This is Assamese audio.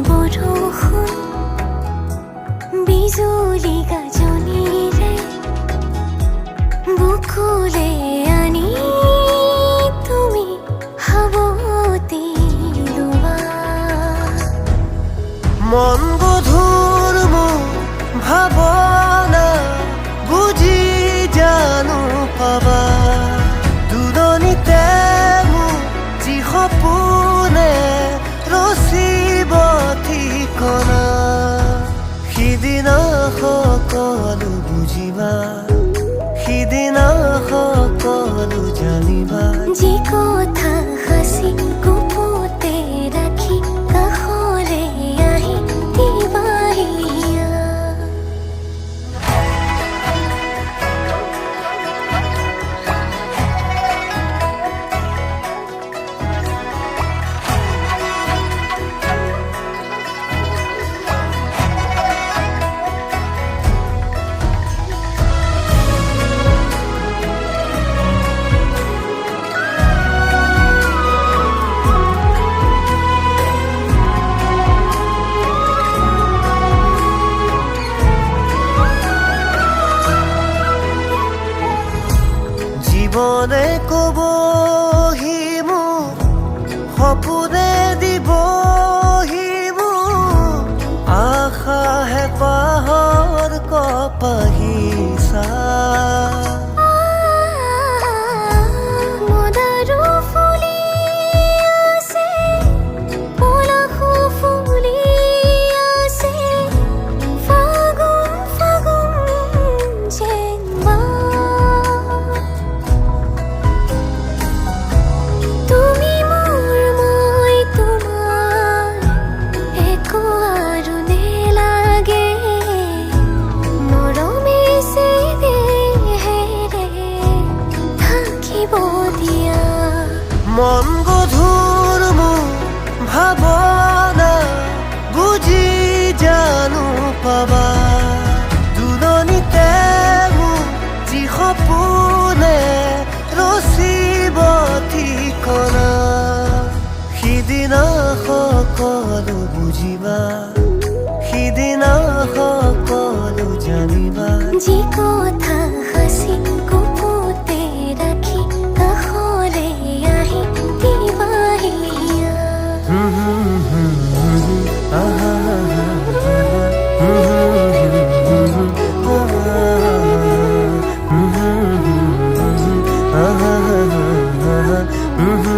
বৰষুণ বিজুলী গাজনিৰে বুকুলে আনি তুমি হাবতি লোৱা মন গধুৰ মোৰ ভাৱনা বুজি জানো পাবা দুৰণিতে মোৰ যি সপোনে ৰচিব ঠিকনা সিদিনা সকলো বুজিবা সিদিনা সকলো জানিবা যি কথা সাঁচি গুপুতে ৰাখি কাষলে আহি দিবাহিয়া জীৱনে কবহি মোক সপোনে দিবহি মোক আশাহে পাহৰ কপাহিছা মদাৰো ফুলি আছে পলাশো ফুলি আছে ফাগুন ফাগুন যেনবা তুমি মোৰ মই তোমাৰ একো আৰু নেলাগে মৰমে চেহেৰে থাকিব দিয়া মন গধুৰ মোৰ ভাৱনা বুজি জানো পাবা দুৰণিতে মোৰ যি সপোনে ৰচিব ঠিকনা সিদিনা সকলো বুজিবা সিদিনা সকলো জানিবা যি কথা সাঁচি গুপুতে ৰাখি কাষলে আহি দিবাহিয়া Mm-hmm.